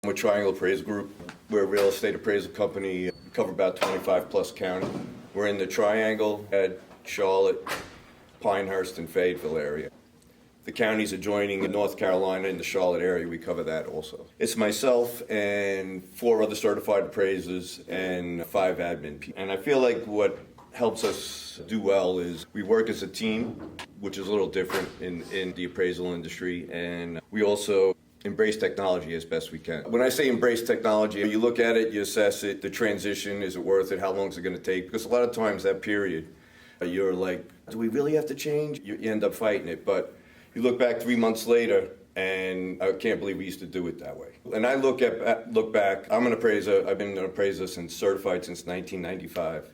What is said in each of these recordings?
I'm a Triangle Appraisal Group. We're a real estate appraisal company. We cover about 25 plus county. We're in the Triangle at Charlotte, Pinehurst, and Fayetteville area. The counties adjoining in North Carolina in the Charlotte area, we cover that also. It's myself and 4 other certified appraisers and 5 admin people. And I feel like what helps us do well is we work as a team, which is a little different in the appraisal industry, and we also embrace technology as best we can. When I say embrace technology, you look at it, you assess it, the transition, is it worth it, how long is it going to take? Because a lot of times that period, you're like, do we really have to change? You end up fighting it, but you look back 3 months later, and I can't believe we used to do it that way. And I look back, I'm an appraiser, I've been an appraiser certified since 1995.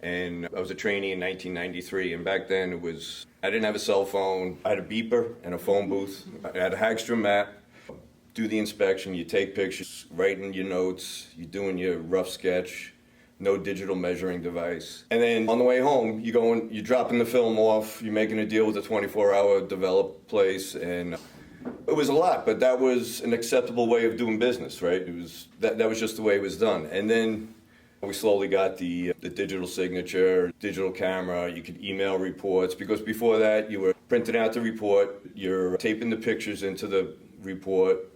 And I was a trainee in 1993, and back then I didn't have a cell phone. I had a beeper and a phone booth. I had a Hagstrom map. Do the inspection, you take pictures, writing your notes, you're doing your rough sketch, no digital measuring device. And then on the way home, you're dropping the film off, you're making a deal with a 24-hour developed place, and it was a lot, but that was an acceptable way of doing business, right? That was just the way it was done. And then we slowly got the digital signature, digital camera, you could email reports, because before that you were printing out the report, you're taping the pictures into the report,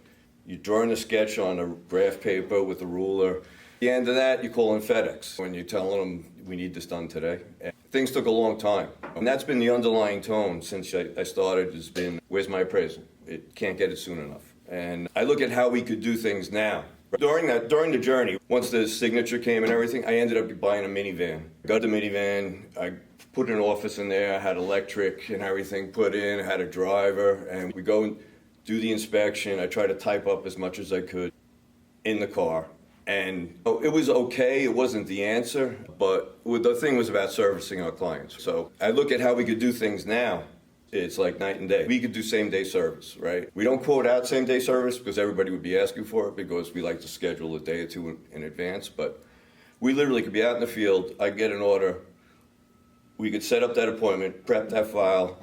you're drawing a sketch on a graph paper with a ruler. At the end of that, you're calling FedEx when you're telling them we need this done today. And things took a long time. And that's been the underlying tone since I started, has been, where's my appraisal? It can't get it soon enough. And I look at how we could do things now. During the journey, once the signature came and everything, I ended up buying a minivan. Got the minivan, I put an office in there, had electric and everything put in, had a driver, and we go and do the inspection. I try to type up as much as I could in the car. And it was okay, it wasn't the answer, but the thing was about servicing our clients. So I look at how we could do things now. It's like night and day. We could do same-day service, right? We don't quote out same-day service because everybody would be asking for it, because we like to schedule a day or two in advance. But we literally could be out in the field, I'd get an order, we could set up that appointment, prep that file,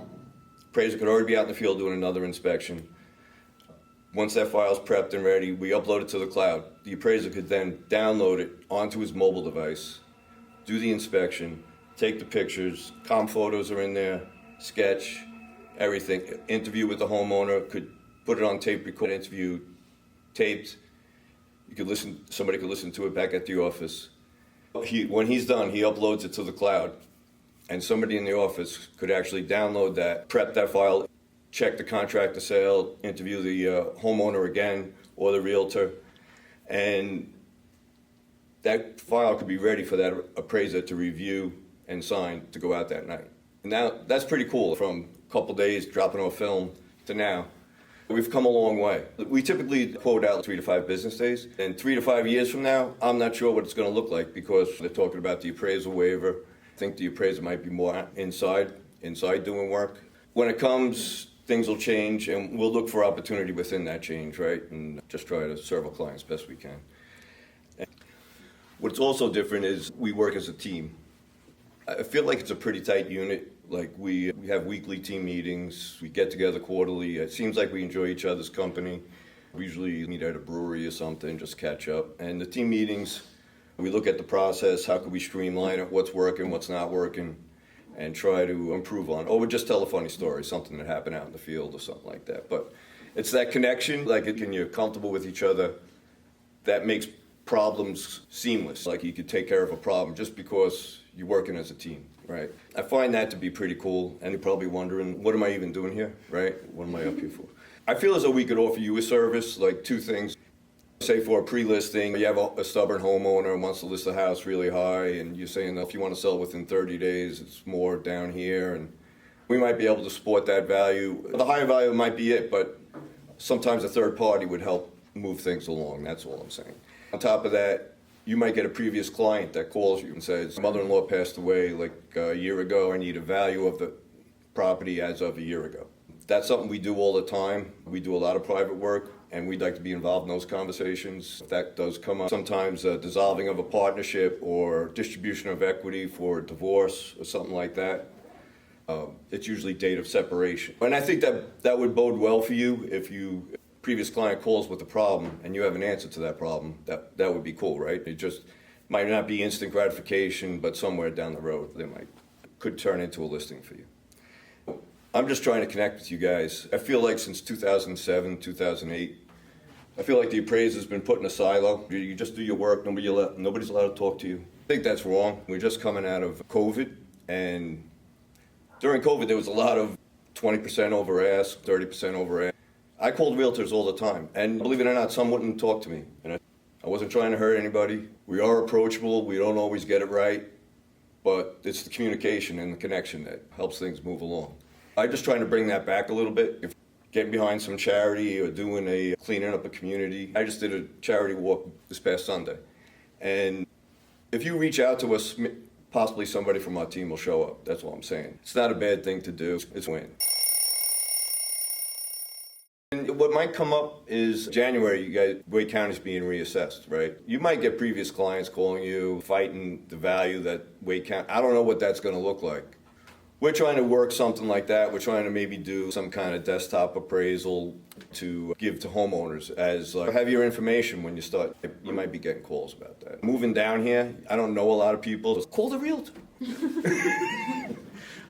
appraiser could already be out in the field doing another inspection. Once that file's prepped and ready, we upload it to the cloud. The appraiser could then download it onto his mobile device, do the inspection, take the pictures, comm photos are in there, sketch, everything, interview with the homeowner, could put it on tape, record interview, taped. You could somebody could listen to it back at the office. When he's done, he uploads it to the cloud, and somebody in the office could actually download that, prep that file, check the contract of sale, interview the homeowner again, or the realtor, and that file could be ready for that appraiser to review and sign to go out that night. Now, that's pretty cool. From a couple days dropping off film to now, we've come a long way. We typically quote out 3 to 5 business days, and 3 to 5 years from now, I'm not sure what it's going to look like, because they're talking about the appraisal waiver. I think the appraiser might be more inside doing work. When it comes, things will change, and we'll look for opportunity within that change, right? And just try to serve our clients best we can. And what's also different is we work as a team. I feel like it's a pretty tight unit. Like we have weekly team meetings, we get together quarterly. It seems like we enjoy each other's company. We usually meet at a brewery or something, just catch up. And the team meetings, we look at the process, how can we streamline it, what's working, what's not working, and try to improve on it. Or we just tell a funny story, something that happened out in the field or something like that. But it's that connection, like when you're comfortable with each other, that makes problems seamless. Like you could take care of a problem just because you're working as a team, right? I find that to be pretty cool, and you're probably wondering, what am I even doing here, right? What am I up here for? I feel as though we could offer you a service, like 2 things. Say for a pre-listing, you have a stubborn homeowner who wants to list the house really high, and you're saying that if you want to sell within 30 days, it's more down here, and we might be able to support that value. The higher value might be it, but sometimes a third party would help move things along, that's all I'm saying. On top of that, you might get a previous client that calls you and says, mother-in-law passed away like a year ago, I need a value of the property as of a year ago. That's something we do all the time. We do a lot of private work, and we'd like to be involved in those conversations. If that does come up, sometimes dissolving of a partnership or distribution of equity for a divorce or something like that. It's usually date of separation. And I think that would bode well for you if you previous client calls with a problem and you have an answer to that problem, that would be cool, right? It just might not be instant gratification, but somewhere down the road, could turn into a listing for you. I'm just trying to connect with you guys. I feel like since 2007, 2008, I feel like the appraiser's been put in a silo. You just do your work, nobody's allowed to talk to you. I think that's wrong. We're just coming out of COVID, and during COVID there was a lot of 20% over ask, 30% over ask. I called realtors all the time, and believe it or not, some wouldn't talk to me. And I wasn't trying to hurt anybody. We are approachable, we don't always get it right, but it's the communication and the connection that helps things move along. I'm just trying to bring that back a little bit. If getting behind some charity or doing cleaning up a community. I just did a charity walk this past Sunday. And if you reach out to us, possibly somebody from our team will show up. That's all I'm saying. It's not a bad thing to do. It's a win. And what might come up is January, you guys, Wake County's being reassessed, right? You might get previous clients calling you, fighting the value that Wake County, I don't know what that's going to look like. We're trying to work something like that. We're trying to maybe do some kind of desktop appraisal to give to homeowners as have your information when you start. You might be getting calls about that. Moving down here, I don't know a lot of people. Just call the realtor.